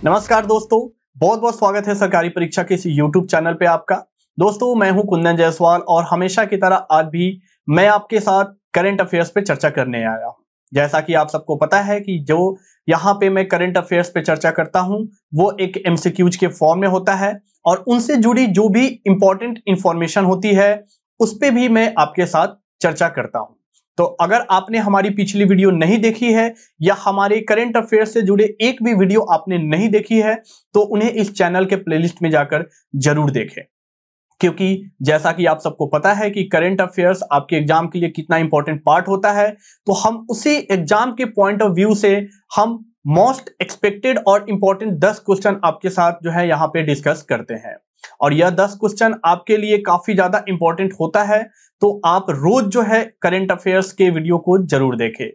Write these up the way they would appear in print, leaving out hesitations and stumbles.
नमस्कार दोस्तों, बहुत बहुत स्वागत है सरकारी परीक्षा के इस YouTube चैनल पे आपका। दोस्तों मैं हूं कुंदन जायसवाल और हमेशा की तरह आज भी मैं आपके साथ करंट अफेयर्स पे चर्चा करने आया हूं। जैसा कि आप सबको पता है कि जो यहाँ पे मैं करंट अफेयर्स पे चर्चा करता हूं वो एक MCQs के फॉर्म में होता है और उनसे जुड़ी जो भी इंपॉर्टेंट इंफॉर्मेशन होती है उस पे भी मैं आपके साथ चर्चा करता हूं। तो अगर आपने हमारी पिछली वीडियो नहीं देखी है या हमारे करंट अफेयर से जुड़े एक भी वीडियो आपने नहीं देखी है तो उन्हें इस चैनल के प्लेलिस्ट में जाकर जरूर देखें, क्योंकि जैसा कि आप सबको पता है कि करंट अफेयर्स आपके एग्जाम के लिए कितना इंपॉर्टेंट पार्ट होता है, तो हम उसी एग्जाम के पॉइंट ऑफ व्यू से हम मोस्ट एक्सपेक्टेड और इंपॉर्टेंट 10 क्वेश्चन आपके साथ जो है यहाँ पे डिस्कस करते हैं। और यह 10 क्वेश्चन आपके लिए काफी ज्यादा इंपॉर्टेंट होता है, तो आप रोज जो है करंट अफेयर्स के वीडियो को जरूर देखें।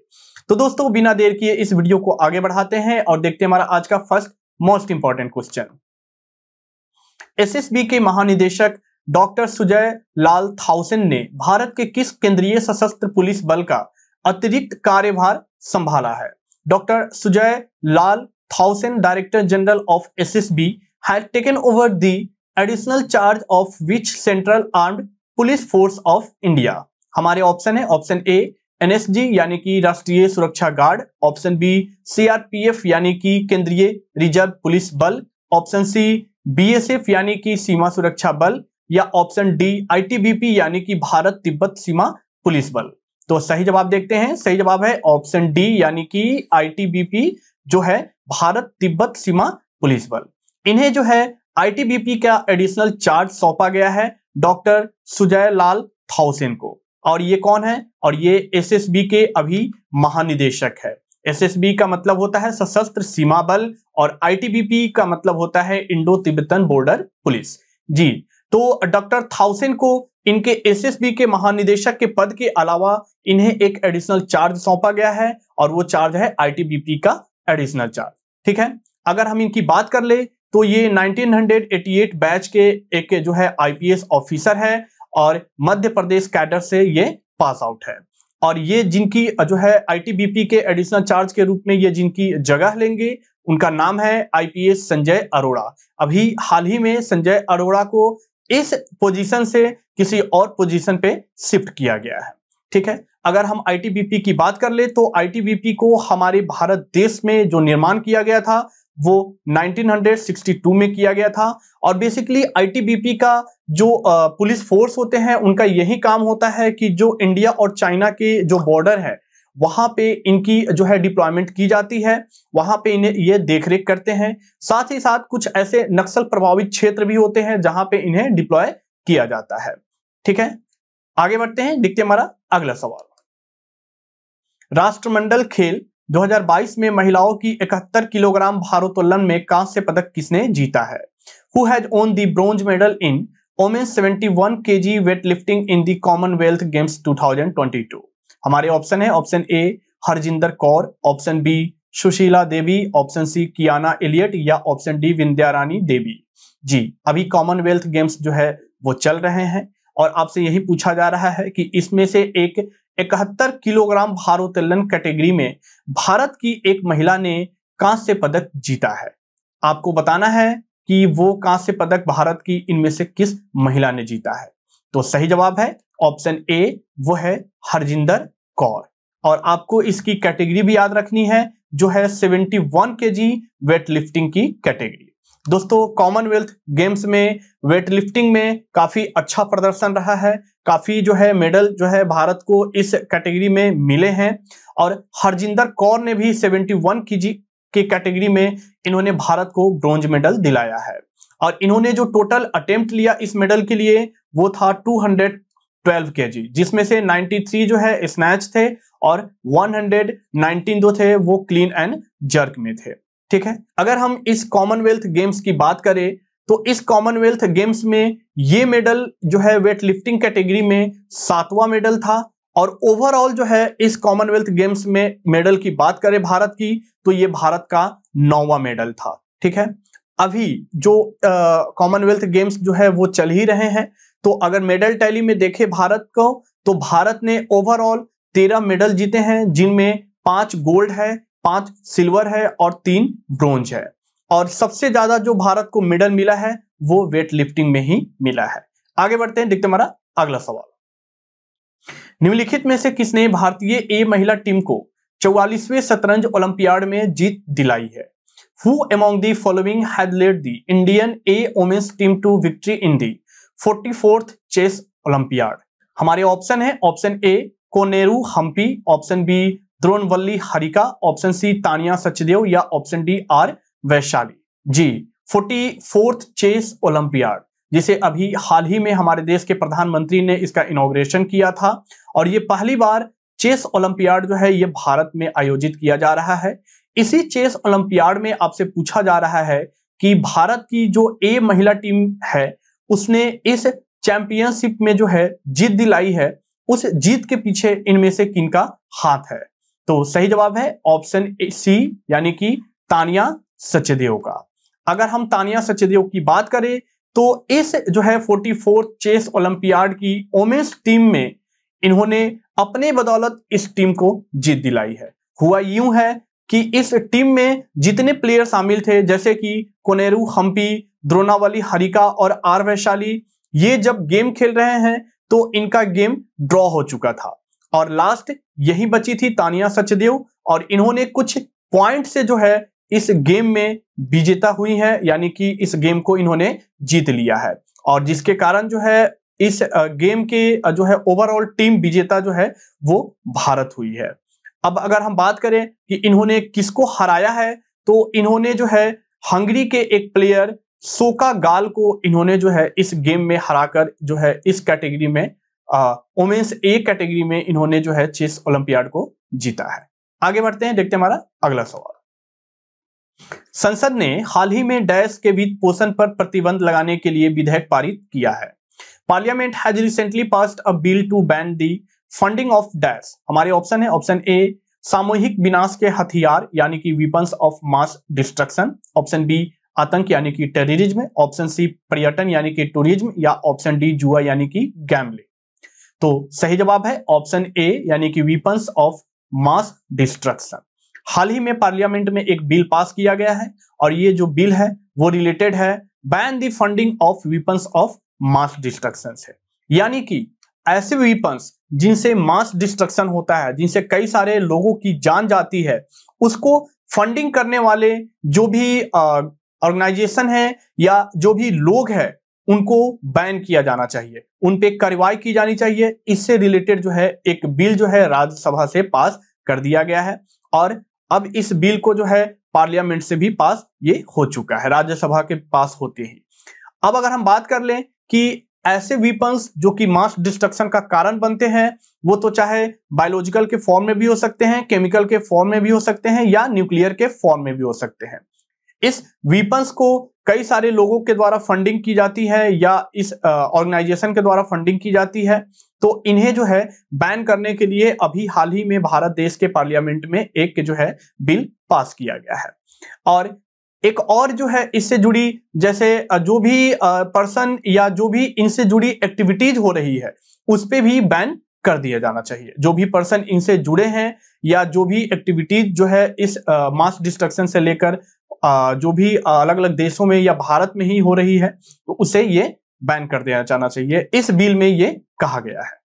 तो दोस्तों बिना देर किए इस वीडियो को आगे बढ़ाते हैं और देखते हैं हमारा आज का first most important question. SSB के महानिदेशक डॉक्टर सुजय लाल थाउसेन ने भारत के किस केंद्रीय सशस्त्र पुलिस बल का अतिरिक्त कार्यभार संभाला है? Doctor Sujoy Lal Thaosen, director general of SSB, had taken over the additional charge of which central armed police force of India? हमारे ऑप्शन है ऑप्शन ए एनएसजी यानी कि राष्ट्रीय सुरक्षा गार्ड, ऑप्शन बी सीआरपीएफ यानी कि केंद्रीय रिजर्व पुलिस बल, ऑप्शन सी बीएसएफ यानी कि सीमा सुरक्षा बल, या ऑप्शन डी आईटीबीपी यानी कि भारत तिब्बत सीमा पुलिस बल। तो सही जवाब देखते हैं। सही जवाब है ऑप्शन डी यानी कि आईटीबीपी जो है भारत तिब्बत सीमा पुलिस बल। इन्हें जो है आईटीबीपी का एडिशनल चार्ज सौंपा गया है डॉक्टर सुजय लाल थाउसेन को। और ये कौन है? और ये एसएसबी के अभी महानिदेशक है। एसएसबी का मतलब होता है सशस्त्र सीमा बल और आईटीबीपी का मतलब होता है इंडो तिब्बतन बॉर्डर पुलिस। जी, तो डॉक्टर थाउसेन को इनके एसएसबी के महानिदेशक के पद के अलावा इन्हें एक एडिशनल चार्ज सौंपा गया है और वो चार्ज है आईटीबीपी का एडिशनल चार्ज। ठीक है, अगर हम इनकी बात कर ले तो ये 1988 बैच के एक जो है आईपीएस ऑफिसर है और मध्य प्रदेश कैडर से ये पास आउट है। और ये जिनकी जो है आईटीबीपी के एडिशनल चार्ज के रूप में ये जिनकी जगह लेंगे उनका नाम है आईपीएस संजय अरोड़ा। अभी हाल ही में संजय अरोड़ा को इस पोजीशन से किसी और पोजीशन पे शिफ्ट किया गया है। ठीक है, अगर हम आईटीबीपी की बात कर ले तो आईटीबीपी को हमारे भारत देश में जो निर्माण किया गया था वो 1962 में किया गया था। और बेसिकली आईटीबीपी का जो पुलिस फोर्स होते हैं उनका यही काम होता है कि जो इंडिया और चाइना के जो बॉर्डर है वहां पे इनकी जो है डिप्लॉयमेंट की जाती है, वहां पे इन्हें ये देखरेख करते हैं। साथ ही साथ कुछ ऐसे नक्सल प्रभावित क्षेत्र भी होते हैं जहां पे इन्हें डिप्लॉय किया जाता है। ठीक है, आगे बढ़ते हैं, देखते हैं हमारा अगला सवाल। राष्ट्रमंडल खेल 2022 में महिलाओं की 71 किलोग्राम भारोत्तोलन में कांस्य पदक किसने जीता है? Who has won the bronze medal in women's 71 kg weightlifting in the Commonwealth Games 2022? हमारे ऑप्शन है option A Harjinder Kaur, option B Sushila Devi, option C Kiana Elliott, या ऑप्शन डी विंध्या रानी देवी। जी, अभी कॉमनवेल्थ गेम्स जो है वो चल रहे हैं और आपसे यही पूछा जा रहा है कि इसमें से एक 71 किलोग्राम भारोत्तोलन कैटेगरी में भारत की एक महिला ने कांस्य पदक जीता है। आपको बताना है कि वो कांस्य पदक भारत की इनमें से किस महिला ने जीता है। तो सही जवाब है ऑप्शन ए, वो है हरजिंदर कौर। और आपको इसकी कैटेगरी भी याद रखनी है जो है 71 केजी वेट लिफ्टिंग की कैटेगरी। दोस्तों कॉमनवेल्थ गेम्स में वेट लिफ्टिंग में काफी अच्छा प्रदर्शन रहा है, काफी जो है मेडल जो है भारत को इस कैटेगरी में मिले हैं। और हरजिंदर कौर ने भी 71 केजी की कैटेगरी में इन्होंने भारत को ब्रॉन्ज मेडल दिलाया है। और इन्होंने जो टोटल अटेम्प्ट लिया इस मेडल के लिए वो था 212 केजी, जिसमें से 93 जो है स्नैच थे और 119 जो थे वो क्लीन एंड जर्क में थे। ठीक है, अगर हम इस कॉमनवेल्थ गेम्स की बात करें तो इस कॉमनवेल्थ गेम्स में ये मेडल जो है वेट लिफ्टिंग कैटेगरी में 7वां मेडल था। और ओवरऑल जो है इस कॉमनवेल्थ गेम्स में मेडल की बात करें भारत की तो ये भारत का 9वां मेडल था। ठीक है, अभी जो कॉमनवेल्थ गेम्स जो है वो चल ही रहे हैं, तो अगर मेडल टैली में देखें भारत को तो भारत ने ओवरऑल 13 मेडल जीते हैं, जिनमें 5 गोल्ड है, 5 सिल्वर है और 3 ब्रोंज है। और सबसे ज्यादा जो भारत को मेडल मिला है वो वेट लिफ्टिंग में ही मिला है। आगे बढ़ते हैं, देखते हैं हमारा अगला सवाल। निम्नलिखित में से किसने भारतीय ए महिला टीम को 44वें शतरंज ओलंपियाड में जीत दिलाई है? Who among the following had led the Indian A women's team to victory in the 44th chess Olympiad? हमारे ऑप्शन है, option A Koneru Humpy, option B Dronavalli Harika, option C Tania Sachdev या ऑप्शन डी आर वैशाली। जी, 44th चेस ओलंपियाड, जिसे अभी हाल ही में हमारे देश के प्रधानमंत्री ने इसका इनॉग्रेशन किया था और ये पहली बार चेस ओलंपियाड जो है ये भारत में आयोजित किया जा रहा है। इसी चेस ओलंपियाड में आपसे पूछा जा रहा है कि भारत की जो ए महिला टीम है उसने इस चैंपियनशिप में जो है जीत दिलाई है, उस जीत के पीछे इनमें से किनका हाथ है? तो सही जवाब है ऑप्शन सी, यानी कि तानिया सचदेव का। अगर हम तानिया सचदेव की बात करें तो इस जो है 44th चेस ओलंपियाड की वोमेन्स टीम में इन्होंने अपने बदौलत इस टीम को जीत दिलाई है। हुआ यूं है कि इस टीम में जितने प्लेयर शामिल थे, जैसे कि कोनेरू हम्पी, द्रोणावली हरिका और आर वैशाली, ये जब गेम खेल रहे हैं तो इनका गेम ड्रॉ हो चुका था और लास्ट यही बची थी तानिया सचदेव और इन्होंने कुछ पॉइंट से जो है इस गेम में विजेता हुई है, यानी कि इस गेम को इन्होंने जीत लिया है और जिसके कारण जो है इस गेम के जो है ओवरऑल टीम विजेता जो है वो भारत हुई है। अब अगर हम बात करें कि इन्होंने किसको हराया है, तो इन्होंने जो है हंगरी के एक प्लेयर सोका गाल को इन्होंने जो है इस गेम में हराकर जो है इस कैटेगरी में वोमेन्स ए कैटेगरी में इन्होंने जो है चेस ओलंपियाड को जीता है। आगे बढ़ते हैं, देखते हैं हमारा अगला सवाल। संसद ने हाल ही में डैश के वित्त पोषण पर प्रतिबंध लगाने के लिए विधेयक पारित किया है। Parliament has recently passed a bill to ban the funding of dash. हमारे ऑप्शन है, ऑप्शन ए सामूहिक विनाश के हथियार यानी कि weapons of mass destruction, option B आतंक यानी कि टेररिज्म, ऑप्शन सी पर्यटन यानी कि टूरिज्म या ऑप्शन डी जुआ यानी कि गैम्बलिंग। तो सही जवाब है ऑप्शन ए यानी कि वीपन्स ऑफ मास डिस्ट्रक्शन। हाल ही में पार्लियामेंट में एक बिल पास किया गया है और ये जो बिल है वो रिलेटेड है ban the funding of weapons of mass destruction से, यानी कि ऐसे वीपन्स जिनसे मास डिस्ट्रक्शन होता है, जिनसे कई सारे लोगों की जान जाती है, उसको फंडिंग करने वाले जो भी ऑर्गेनाइजेशन है या जो भी लोग हैं उनको बैन किया जाना चाहिए, उन पे कार्रवाई की जानी चाहिए। इससे रिलेटेड जो है एक बिल जो है राज्यसभा से पास कर दिया गया है और अब इस बिल को जो है पार्लियामेंट से भी पास ये हो चुका है, राज्यसभा के पास होते ही। अब अगर हम बात कर लें कि ऐसे वीपन्स जो कि मास डिस्ट्रक्शन का कारण बनते हैं, वो तो चाहे बायोलॉजिकल के फॉर्म में भी हो सकते हैं, केमिकल के फॉर्म में भी हो सकते हैं या न्यूक्लियर के फॉर्म में भी हो सकते हैं। इस वीपन्स को कई सारे लोगों के द्वारा फंडिंग की जाती है या इस ऑर्गेनाइजेशन के द्वारा फंडिंग की जाती है, तो इन्हें जो है बैन करने के लिए अभी हाल ही में भारत देश के पार्लियामेंट में एक जो है बिल पास किया गया है। और एक और जो है इससे जुड़ी, जैसे जो भी पर्सन या जो भी इनसे जुड़ी एक्टिविटीज हो रही है उस पे भी बैन कर दिया जाना चाहिए। जो भी पर्सन इनसे जुड़े हैं या जो भी एक्टिविटीज जो है इस मास डिस्ट्रक्शन से लेकर जो भी अलग अलग देशों में या भारत में ही हो रही है, तो उसे ये बैन कर देना जाना चाहिए। इस बिल में ये कहा गया है।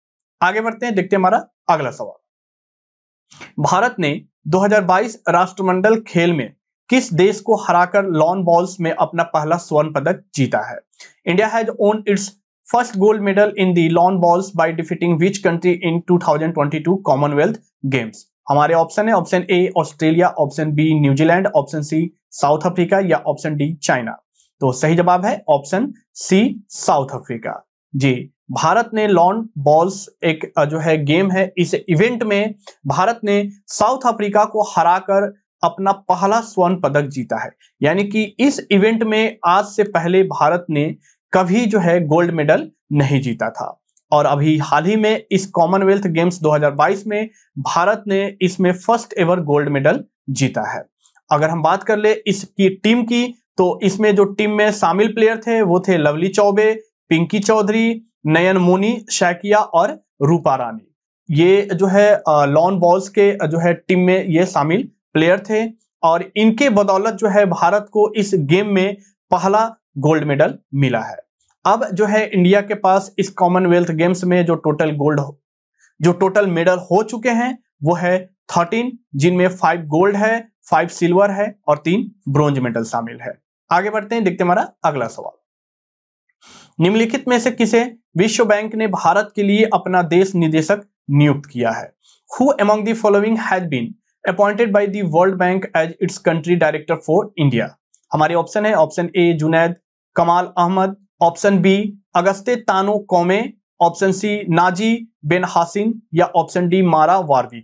आगे बढ़ते हैं, देखते हैं हमारा अगला सवाल। भारत ने 2022 राष्ट्रमंडल खेल में किस देश को हराकर लॉन बॉल्स में अपना पहला स्वर्ण पदक जीता है? India has won its first gold medal in the lawn bowls by defeating which country in 2022 Commonwealth Games? हमारे ऑप्शन है, option A Australia, option B New Zealand, option C South Africa या ऑप्शन डी चाइना। तो सही जवाब है option C South Africa. जी, भारत ने lawn balls एक जो है गेम है, इस इवेंट में भारत ने साउथ अफ्रीका को हराकर अपना पहला स्वर्ण पदक जीता है। यानी कि इस इवेंट में आज से पहले भारत ने कभी जो है गोल्ड मेडल नहीं जीता था और अभी हाल ही में इस कॉमनवेल्थ गेम्स 2022 में भारत ने इसमें फर्स्ट एवर गोल्ड मेडल जीता है। अगर हम बात कर ले इसकी टीम की, तो इसमें जो टीम में शामिल प्लेयर थे वो थे लवली चौबे, पिंकी चौधरी, नयन मोनी शैकिया और रूपा रानी। ये जो है लॉन बॉल्स के जो है टीम में ये शामिल प्लेयर थे और इनके बदौलत जो है भारत को इस गेम में पहला गोल्ड मेडल मिला है। अब जो है इंडिया के पास इस कॉमनवेल्थ गेम्स में जो टोटल मेडल हो चुके हैं वो है 13, जिनमें 5 गोल्ड है, 5 सिल्वर है और 3 ब्रोंज मेडल शामिल है। आगे बढ़ते हैं, देखते हैं हमारा अगला सवाल। निम्नलिखित में से किसे विश्व बैंक ने भारत के लिए अपना देश निदेशक नियुक्त किया है? Who among the following has been appointed by the World Bank as its country director for India? हमारे ऑप्शन है, option A Junaid Kamal Ahmed, option B Auguste Tano Kouame, option C Naji Ben Hassine या ऑप्शन डी मारा वारवी।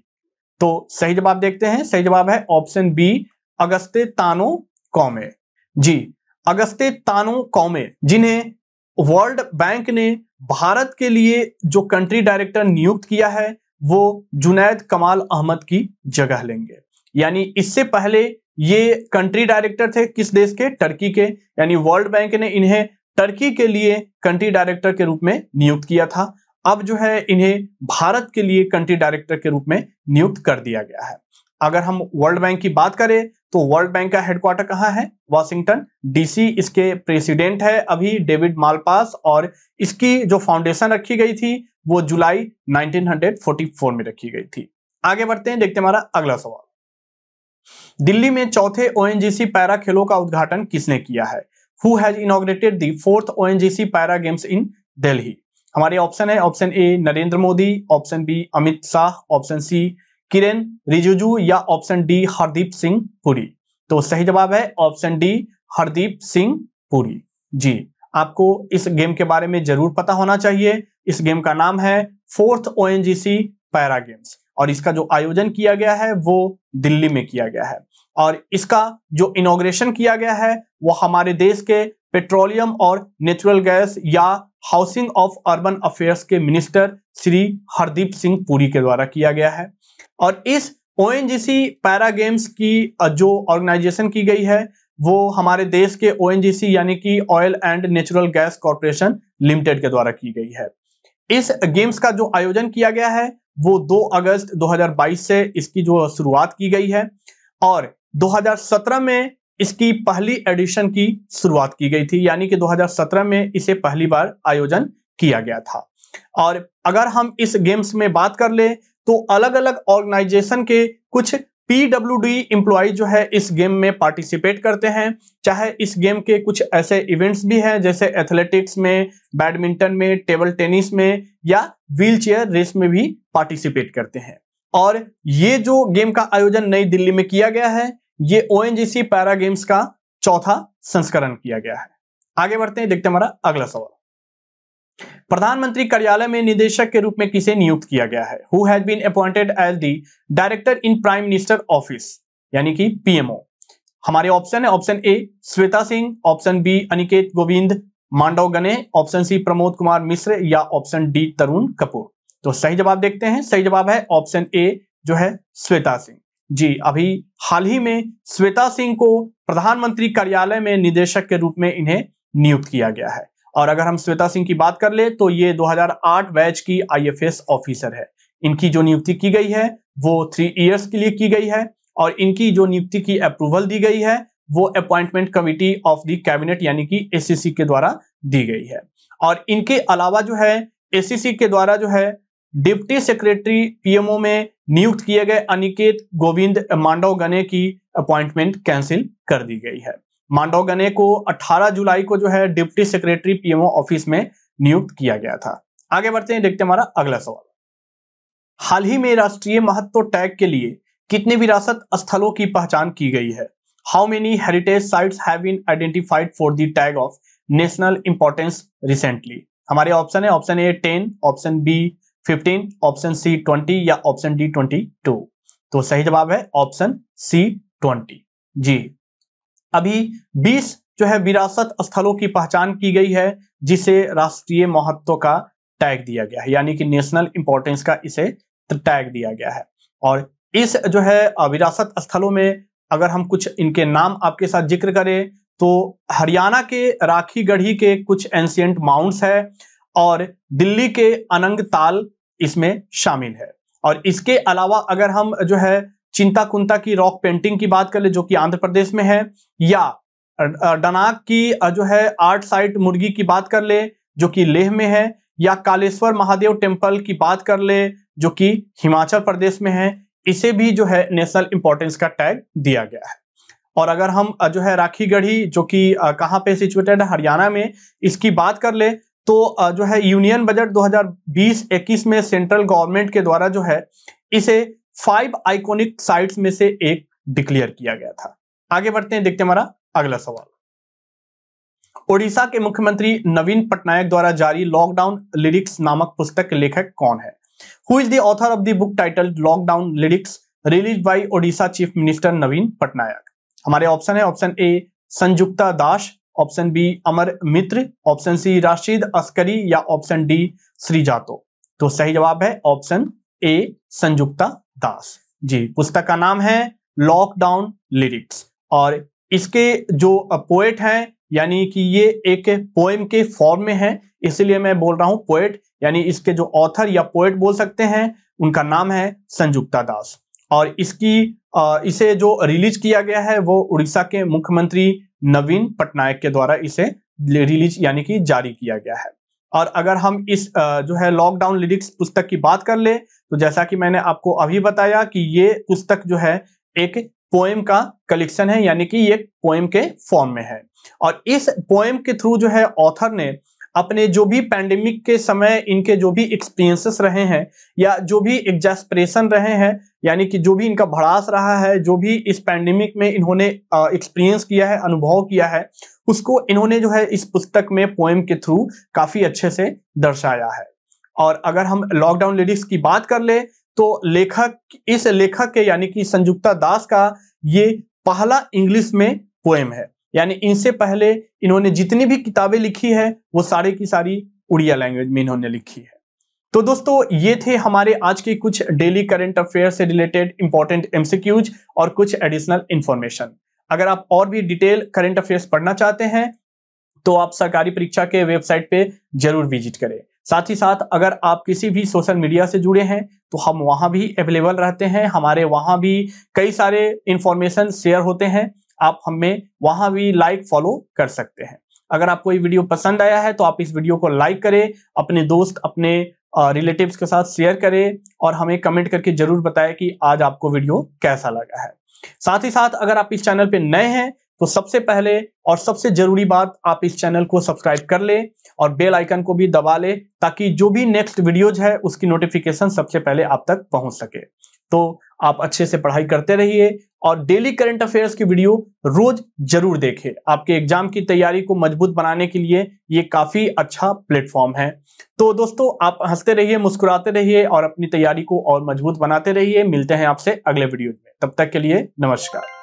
तो सही जवाब देखते हैं, सही जवाब है ऑप्शन बी अगस्ते तानो कौमे। जी, अगस्ते तानो कौमे, जिन्हें वर्ल्ड बैंक ने भारत के लिए जो कंट्री डायरेक्टर नियुक्त किया है वो जुनैद कमाल अहमद की जगह लेंगे। यानी इससे पहले ये कंट्री डायरेक्टर थे किस देश के? टर्की के। यानी वर्ल्ड बैंक ने इन्हें टर्की के लिए कंट्री डायरेक्टर के रूप में नियुक्त किया था। अब जो है इन्हें भारत के लिए कंट्री डायरेक्टर के रूप में नियुक्त कर दिया गया है। अगर हम वर्ल्ड बैंक की बात करें तो वर्ल्ड बैंक का हेडक्वार्टर कहाँ है? Washington DC. इसके प्रेसिडेंट है अभी डेविड मालपास और इसकी जो फाउंडेशन रखी गई थी वो जुलाई 1944 में रखी गई थी। आगे बढ़ते हैं, देखते हैं हमारा अगला सवाल। दिल्ली में चौथे ओएनजीसी पैरा खेलों का उद्घाटन किसने किया है? Who has inaugurated the 4th ONGC para games in Delhi? हमारे ऑप्शन है, option A Narendra Modi, option B Amit Shah, option C Kiren Rijiju या ऑप्शन डी हरदीप सिंह पुरी। तो सही जवाब है ऑप्शन डी हरदीप सिंह पुरी। जी, आपको इस गेम के बारे में जरूर पता होना चाहिए। इस गेम का नाम है 4th ONGC पैरा गेम्स और इसका जो आयोजन किया गया है वो दिल्ली में किया गया है और इसका जो इनॉग्रेशन किया गया है वो हमारे देश के पेट्रोलियम और नेचुरल गैस या हाउसिंग ऑफ अर्बन अफेयर्स के मिनिस्टर श्री हरदीप सिंह पुरी के द्वारा किया गया है। और इस ONGC पैरा गेम्स की जो ऑर्गेनाइजेशन की गई है वो हमारे देश के ONGC यानी कि oil and natural gas corporation limited के द्वारा की गई है। इस गेम्स का जो आयोजन किया गया है वो 2 अगस्त 2022 से इसकी जो शुरुआत की गई है और 2017 में इसकी पहली एडिशन की शुरुआत की गई थी। यानी कि 2017 में इसे पहली बार आयोजन किया गया था। और अगर हम इस गेम्स में बात कर ले तो अलग अलग ऑर्गेनाइजेशन के कुछ PWD एम्प्लॉय जो है इस गेम में पार्टिसिपेट करते हैं। चाहे इस गेम के कुछ ऐसे इवेंट्स भी हैं जैसे एथलेटिक्स में, बैडमिंटन में, टेबल टेनिस में या व्हील चेयर रेस में भी पार्टिसिपेट करते हैं। और ये जो गेम का आयोजन नई दिल्ली में किया गया है ये ONGC पैरा गेम्स का चौथा संस्करण किया गया है। आगे बढ़ते हैं, देखते हैं हमारा अगला सवाल। प्रधानमंत्री कार्यालय में निदेशक के रूप में किसे नियुक्त किया गया है? Who has been appointed as the director in Prime Minister Office यानी कि PMO? हमारे ऑप्शन है, option A Shweta Singh, option B Aniket Govind Mandavgane, option C Pramod Kumar Mishra या ऑप्शन डी तरुण कपूर। तो सही जवाब देखते हैं, सही जवाब है ऑप्शन ए जो है श्वेता सिंह। जी, अभी हाल ही में श्वेता सिंह को प्रधानमंत्री कार्यालय में निदेशक के रूप में इन्हें नियुक्त किया गया है। और अगर हम श्वेता सिंह की बात कर ले तो ये 2008 बैच की IFS ऑफिसर है। इनकी जो नियुक्ति की गई है वो 3 इयर्स के लिए की गई है और इनकी जो नियुक्ति की अप्रूवल दी गई है वो appointment committee of the cabinet यानी कि ACC के द्वारा दी गई है। और इनके अलावा जो है ACC के द्वारा जो है डिप्टी सेक्रेटरी PMO में नियुक्त किए गए अनिकेत गोविंद मांडव गने की अपॉइंटमेंट कैंसिल कर दी गई है। मांडव गने को 18 जुलाई को जो है डिप्टी सेक्रेटरी PMO ऑफिस में नियुक्त किया गया था। आगे बढ़ते हैं, देखते हैं हमारा अगला सवाल। हाल ही में राष्ट्रीय महत्व टैग के लिए कितने विरासत स्थलों की पहचान की गई है? How many heritage sites have been identified for the tag of national importance recently? हमारे ऑप्शन है, option A 10, option B 15, option C 20 या ऑप्शन डी 22। तो सही जवाब है ऑप्शन सी 20। जी, अभी 20 जो है विरासत स्थलों की पहचान की गई है जिसे राष्ट्रीय महत्व का टैग दिया गया है यानी कि नेशनल इंपॉर्टेंस का इसे टैग दिया गया है। और इस जो है विरासत स्थलों में अगर हम कुछ इनके नाम आपके साथ जिक्र करें तो हरियाणा के राखी गढ़ी के कुछ एंशिएंट माउंट्स है और दिल्ली के अनंग ताल इसमें शामिल है। और इसके अलावा अगर हम जो है चिंता कुंता की रॉक पेंटिंग की बात कर ले जो कि आंध्र प्रदेश में है, या डनाक की जो है आर्ट साइट मुर्गी की बात कर ले जो कि लेह में है, या कालेश्वर महादेव टेम्पल की बात कर ले जो कि हिमाचल प्रदेश में है, इसे भी जो है नेशनल इंपॉर्टेंस का टैग दिया गया है। और अगर हम जो है राखीगढ़ी जो कि कहाँ पे सिचुएटेड है, हरियाणा में, इसकी बात कर ले तो जो है यूनियन बजट 2020-21 में सेंट्रल गवर्नमेंट के द्वारा जो है इसे 5 आइकॉनिक साइट्स में से एक डिक्लेयर किया गया था। आगे बढ़ते हैं, देखते हैं हमारा अगला सवाल। ओडिशा के मुख्यमंत्री नवीन पटनायक द्वारा जारी लॉकडाउन लिरिक्स नामक पुस्तक के लेखक कौन है? Who is the author of the book titled lockdown lyrics release by Odisha chief minister Naveen Patnaik? हमारे ऑप्शन है, option A Sanjukta Das, option B Amar Mitra, option C Rashid Askari, या ऑप्शन डी श्रीजातो। तो सही जवाब है ऑप्शन ए संजुक्ता दास जी। पुस्तक का नाम है लॉकडाउन लिरिक्स और इसके जो पोएट हैं, यानी कि ये एक पोएम के फॉर्म में है, इसलिए मैं बोल रहा हूं पोएट, यानी इसके जो ऑथर या पोएट बोल सकते हैं उनका नाम है संजुक्ता दास। और इसे जो रिलीज किया गया है वो उड़ीसा के मुख्यमंत्री नवीन पटनायक के द्वारा इसे रिलीज यानी कि जारी किया गया है। और अगर हम इस जो है लॉकडाउन लिरिक्स पुस्तक की बात कर ले तो जैसा कि मैंने आपको अभी बताया कि ये पुस्तक जो है एक पोएम का कलेक्शन है, यानी कि ये पोएम के फॉर्म में है। और इस पोएम के थ्रू जो है ऑथर ने अपने जो भी पैंडेमिक के समय इनके जो भी एक्सपीरियंसेस रहे हैं या जो भी एग्जैस्परेशन रहे हैं, यानी कि जो भी इनका भड़ास रहा है, जो भी इस पैंडेमिक में इन्होंने एक्सपीरियंस किया है, अनुभव किया है, उसको इन्होंने जो है इस पुस्तक में पोएम के थ्रू काफी अच्छे से दर्शाया है। और अगर हम लॉकडाउन लिरिक्स की बात कर ले तो इस लेखक के यानी कि संजुक्ता दास का ये पहला इंग्लिश में पोएम है, यानी इनसे पहले इन्होंने जितनी भी किताबें लिखी है वो सारी की सारी उड़िया लैंग्वेज में इन्होंने लिखी है। तो दोस्तों ये थे हमारे आज के कुछ डेली करंट अफेयर से रिलेटेड इंपॉर्टेंट एमसीक्यूज और कुछ एडिशनल इंफॉर्मेशन। अगर आप और भी डिटेल करंट अफेयर्स पढ़ना चाहते हैं तो आप सरकारी परीक्षा के वेबसाइट पे जरूर विजिट करें। साथ ही साथ अगर आप किसी भी सोशल मीडिया से जुड़े हैं तो हम वहां भी अवेलेबल रहते हैं, हमारे वहां भी कई सारे इंफॉर्मेशन शेयर होते हैं, आप हमें वहां भी लाइक फॉलो कर सकते हैं। अगर आपको ये वीडियो पसंद आया है तो आप इस वीडियो को लाइक करें, अपने दोस्त अपने रिलेटिव्स के साथ शेयर करें और हमें कमेंट करके जरूर बताएं कि आज आपको वीडियो कैसा लगा है। साथ ही साथ अगर आप इस चैनल पे नए हैं तो सबसे पहले और सबसे जरूरी बात, आप इस चैनल को सब्सक्राइब कर ले और बेल आइकन को भी दबा ले ताकि जो भी नेक्स्ट वीडियोज है उसकी नोटिफिकेशन सबसे पहले आप तक पहुंच सके। तो आप अच्छे से पढ़ाई करते रहिए और डेली करंट अफेयर्स की वीडियो रोज जरूर देखें। आपके एग्जाम की तैयारी को मजबूत बनाने के लिए ये काफी अच्छा प्लेटफॉर्म है। तो दोस्तों आप हंसते रहिए, मुस्कुराते रहिए और अपनी तैयारी को और मजबूत बनाते रहिए। मिलते हैं आपसे अगले वीडियो में, तब तक के लिए नमस्कार।